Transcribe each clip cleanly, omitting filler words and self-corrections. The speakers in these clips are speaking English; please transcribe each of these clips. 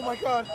my god.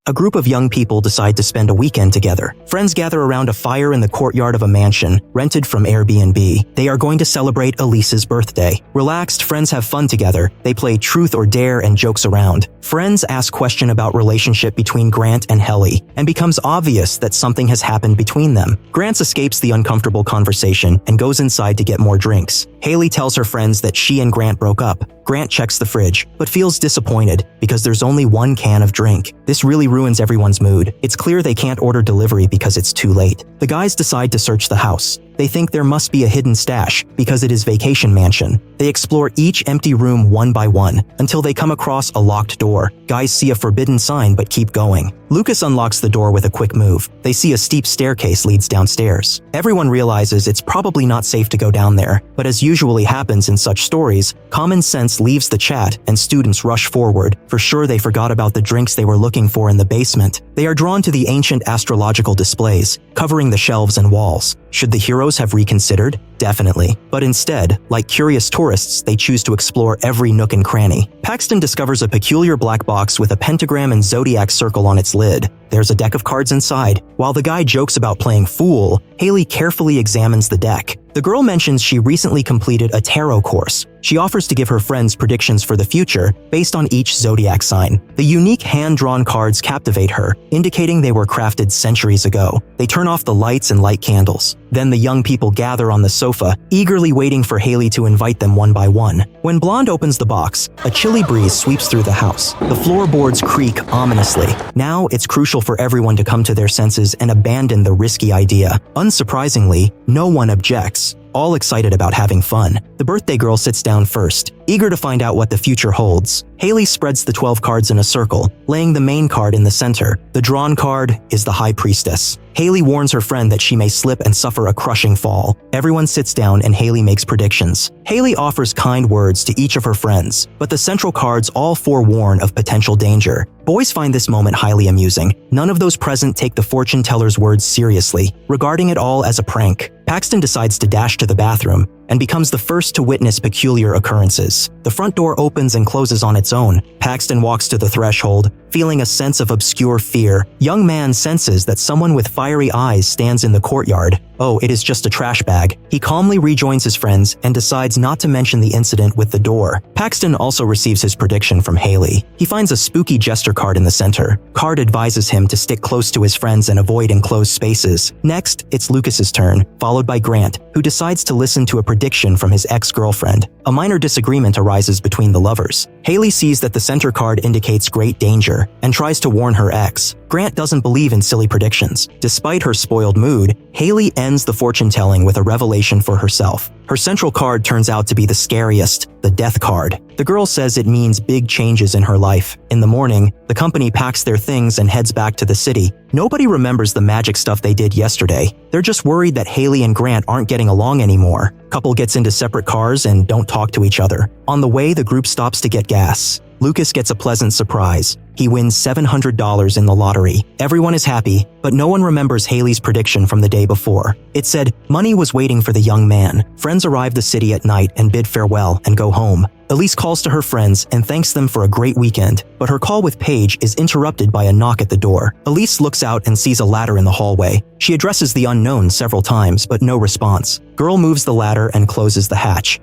A group of young people decide to spend a weekend together. Friends gather around a fire in the courtyard of a mansion rented from Airbnb. They are going to celebrate Elise's birthday. Relaxed, friends have fun together. They play truth or dare and jokes around. Friends ask question about relationship between Grant and Helly, and becomes obvious that something has happened between them. Grant escapes the uncomfortable conversation and goes inside to get more drinks. Haley tells her friends that she and Grant broke up. Grant checks the fridge, but feels disappointed because there's only one can of drink. This really ruins everyone's mood. It's clear they can't order delivery because it's too late. The guys decide to search the house. They think there must be a hidden stash because it is vacation mansion. They explore each empty room one by one until they come across a locked door. Guys see a forbidden sign but keep going. Lucas unlocks the door with a quick move. They see a steep staircase leads downstairs. Everyone realizes it's probably not safe to go down there, but as usually happens in such stories, common sense leaves the chat and students rush forward. For sure they forgot about the drinks they were looking for in the basement. They are drawn to the ancient astrological displays, covering the shelves and walls. Should the heroes have reconsidered? Definitely. But instead, like curious tourists, they choose to explore every nook and cranny. Paxton discovers a peculiar black box with a pentagram and zodiac circle on its lid. There's a deck of cards inside. While the guy jokes about playing fool, Haley carefully examines the deck. The girl mentions she recently completed a tarot course. She offers to give her friends predictions for the future based on each zodiac sign. The unique hand-drawn cards captivate her, indicating they were crafted centuries ago. They turn off the lights and light candles. Then the young people gather on the sofa, eagerly waiting for Haley to invite them one by one. When Blonde opens the box, a chilly breeze sweeps through the house. The floorboards creak ominously. Now it's crucial for everyone to come to their senses and abandon the risky idea. Unsurprisingly, no one objects, all excited about having fun. The birthday girl sits down first, eager to find out what the future holds. Haley spreads the 12 cards in a circle, laying the main card in the center. The drawn card is the High Priestess. Haley warns her friend that she may slip and suffer a crushing fall. Everyone sits down and Haley makes predictions. Haley offers kind words to each of her friends, but the central cards all forewarn of potential danger. Boys find this moment highly amusing. None of those present take the fortune teller's words seriously, regarding it all as a prank. Paxton decides to dash to the bathroom and becomes the first to witness peculiar occurrences. The front door opens and closes on its own. Paxton walks to the threshold, feeling a sense of obscure fear. Young man senses that someone with fiery eyes stands in the courtyard. Oh, it is just a trash bag. He calmly rejoins his friends and decides not to mention the incident with the door. Paxton also receives his prediction from Haley. He finds a spooky gesture card in the center. Card advises him to stick close to his friends and avoid enclosed spaces. Next, it's Lucas's turn, followed by Grant, who decides to listen to a prediction from his ex-girlfriend. A minor disagreement arises between the lovers. Haley sees that the center card indicates great danger and tries to warn her ex. Grant doesn't believe in silly predictions. Despite her spoiled mood, Haley ends the fortune-telling with a revelation for herself. Her central card turns out to be the scariest, the Death card. The girl says it means big changes in her life. In the morning, the company packs their things and heads back to the city. Nobody remembers the magic stuff they did yesterday. They're just worried that Haley and Grant aren't getting along anymore. Couple gets into separate cars and don't talk to each other. On the way, the group stops to get gas. Lucas gets a pleasant surprise. He wins $700 in the lottery. Everyone is happy, but no one remembers Haley's prediction from the day before. It said, money was waiting for the young man. Friends arrive the city at night and bid farewell and go home. Elise calls to her friends and thanks them for a great weekend, but her call with Paige is interrupted by a knock at the door. Elise looks out and sees a ladder in the hallway. She addresses the unknown several times, but no response. Girl moves the ladder and closes the hatch.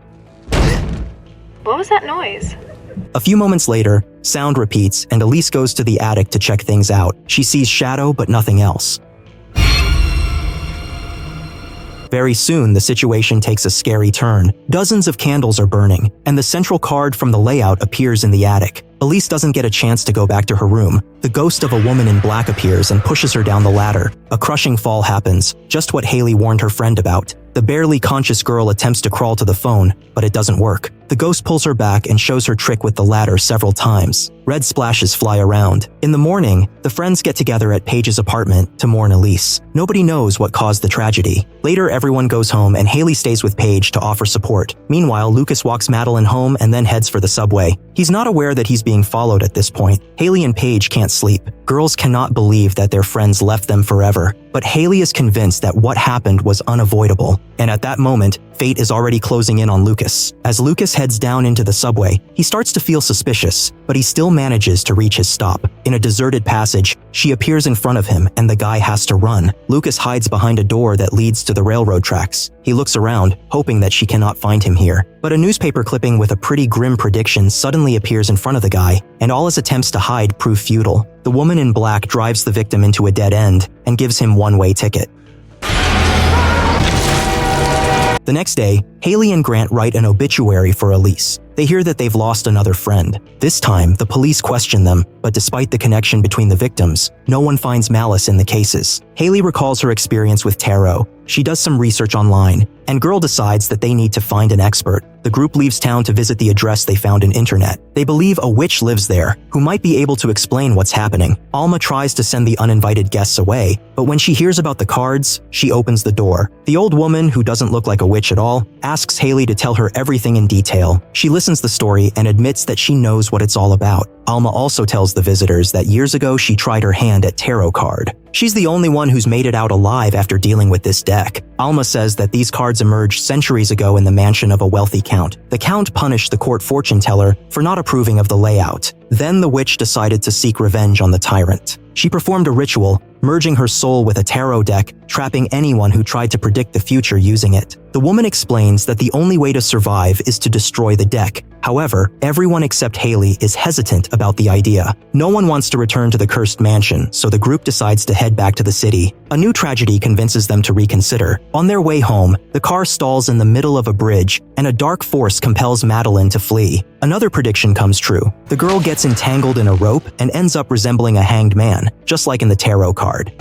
What was that noise? A few moments later, sound repeats and Elise goes to the attic to check things out. She sees shadow but nothing else. Very soon, the situation takes a scary turn. Dozens of candles are burning, and the central card from the layout appears in the attic. Elise doesn't get a chance to go back to her room. The ghost of a woman in black appears and pushes her down the ladder. A crushing fall happens, just what Haley warned her friend about. The barely conscious girl attempts to crawl to the phone, but it doesn't work. The ghost pulls her back and shows her trick with the ladder several times. Red splashes fly around. In the morning, the friends get together at Paige's apartment to mourn Elise. Nobody knows what caused the tragedy. Later, everyone goes home and Haley stays with Paige to offer support. Meanwhile, Lucas walks Madeline home and then heads for the subway. He's not aware that he's being followed at this point. Haley and Paige can't sleep. Girls cannot believe that their friends left them forever. But Haley is convinced that what happened was unavoidable. And at that moment, fate is already closing in on Lucas. As Lucas heads heads down into the subway. He starts to feel suspicious, but he still manages to reach his stop. In a deserted passage, she appears in front of him and the guy has to run. Lucas hides behind a door that leads to the railroad tracks. He looks around, hoping that she cannot find him here. But a newspaper clipping with a pretty grim prediction suddenly appears in front of the guy, and all his attempts to hide prove futile. The woman in black drives the victim into a dead end and gives him one-way ticket. The next day, Haley and Grant write an obituary for Elise. They hear that they've lost another friend. This time, the police question them, but despite the connection between the victims, no one finds malice in the cases. Haley recalls her experience with tarot. She does some research online, and Girl decides that they need to find an expert. The group leaves town to visit the address they found in internet. They believe a witch lives there, who might be able to explain what's happening. Alma tries to send the uninvited guests away, but when she hears about the cards, she opens the door. The old woman, who doesn't look like a witch at all, asks Haley to tell her everything in detail. She listens the story and admits that she knows what it's all about. Alma also tells the visitors that years ago she tried her hand at tarot card. She's the only one who's made it out alive after dealing with this deck. Alma says that these cards emerged centuries ago in the mansion of a wealthy count. The count punished the court fortune teller for not approving of the layout. Then the witch decided to seek revenge on the tyrant. She performed a ritual, merging her soul with a tarot deck, trapping anyone who tried to predict the future using it. The woman explains that the only way to survive is to destroy the deck. However, everyone except Haley is hesitant about the idea. No one wants to return to the cursed mansion, so the group decides to head back to the city. A new tragedy convinces them to reconsider. On their way home, the car stalls in the middle of a bridge, and a dark force compels Madeline to flee. Another prediction comes true. The girl gets entangled in a rope and ends up resembling a hanged man, just like in the tarot card.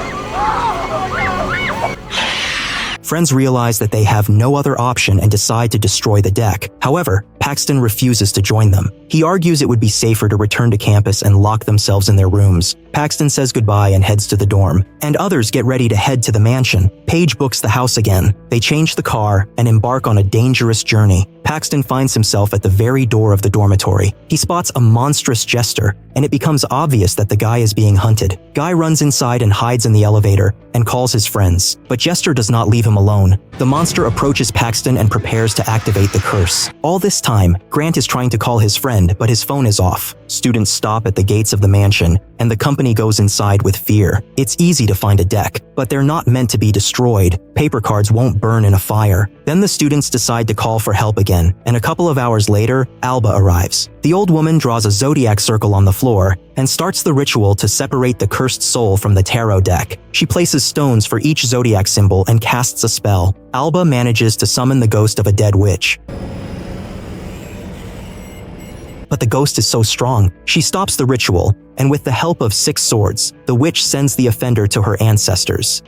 Friends realize that they have no other option and decide to destroy the deck. However, Paxton refuses to join them. He argues it would be safer to return to campus and lock themselves in their rooms. Paxton says goodbye and heads to the dorm, and others get ready to head to the mansion. Paige books the house again. They change the car and embark on a dangerous journey. Paxton finds himself at the very door of the dormitory. He spots a monstrous jester, and it becomes obvious that the guy is being hunted. Guy runs inside and hides in the elevator and calls his friends, but Jester does not leave him alone. The monster approaches Paxton and prepares to activate the curse. All this time, Grant is trying to call his friend, but his phone is off. Students stop at the gates of the mansion, and the company goes inside with fear. It's easy to find a deck, but they're not meant to be destroyed. Paper cards won't burn in a fire. Then the students decide to call for help again, and a couple of hours later, Alba arrives. The old woman draws a zodiac circle on the floor and starts the ritual to separate the cursed soul from the tarot deck. She places stones for each zodiac symbol and casts a spell. Alba manages to summon the ghost of a dead witch. But the ghost is so strong, she stops the ritual, and with the help of 6 swords, the witch sends the offender to her ancestors.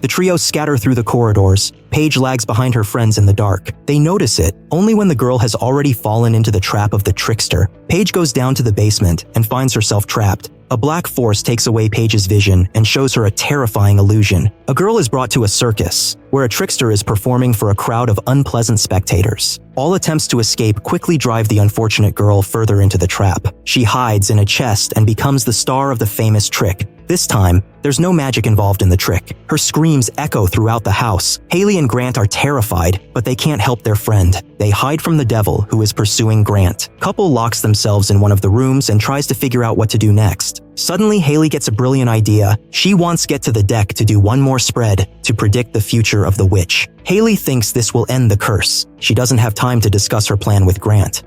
The trio scatter through the corridors. Paige lags behind her friends in the dark. They notice it only when the girl has already fallen into the trap of the trickster. Paige goes down to the basement and finds herself trapped. A black force takes away Paige's vision and shows her a terrifying illusion. A girl is brought to a circus, where a trickster is performing for a crowd of unpleasant spectators. All attempts to escape quickly drive the unfortunate girl further into the trap. She hides in a chest and becomes the star of the famous trick. This time, there's no magic involved in the trick. Her screams echo throughout the house. Haley and Grant are terrified, but they can't help their friend. They hide from the devil who is pursuing Grant. Couple locks themselves in one of the rooms and tries to figure out what to do next. Suddenly, Haley gets a brilliant idea. She wants to get to the deck to do one more spread to predict the future of the witch. Haley thinks this will end the curse. She doesn't have time to discuss her plan with Grant.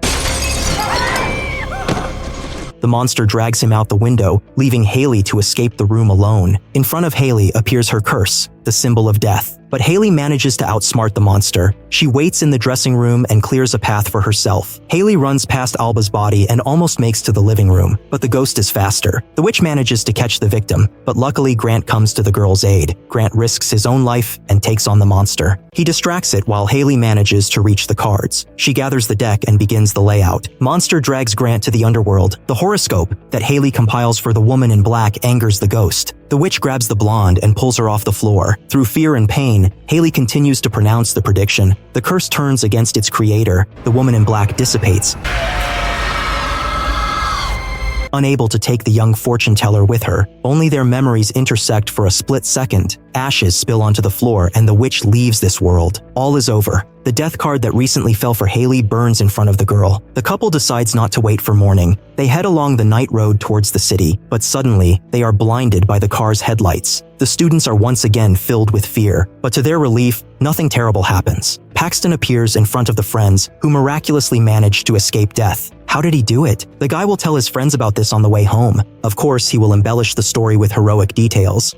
The monster drags him out the window, leaving Haley to escape the room alone. In front of Haley appears her curse, the symbol of death. But Haley manages to outsmart the monster. She waits in the dressing room and clears a path for herself. Haley runs past Alba's body and almost makes to the living room, but the ghost is faster. The witch manages to catch the victim, but luckily Grant comes to the girl's aid. Grant risks his own life and takes on the monster. He distracts it while Haley manages to reach the cards. She gathers the deck and begins the layout. Monster drags Grant to the underworld. The horoscope that Haley compiles for the woman in black angers the ghost. The witch grabs the blonde and pulls her off the floor. Through fear and pain, Haley continues to pronounce the prediction. The curse turns against its creator. The woman in black dissipates. Unable to take the young fortune teller with her, only their memories intersect for a split second. Ashes spill onto the floor and the witch leaves this world. All is over. The death card that recently fell for Haley burns in front of the girl. The couple decides not to wait for morning. They head along the night road towards the city, but suddenly, they are blinded by the car's headlights. The students are once again filled with fear, but to their relief, nothing terrible happens. Paxton appears in front of the friends, who miraculously manage to escape death. How did he do it? The guy will tell his friends about this on the way home. Of course, he will embellish the story with heroic details.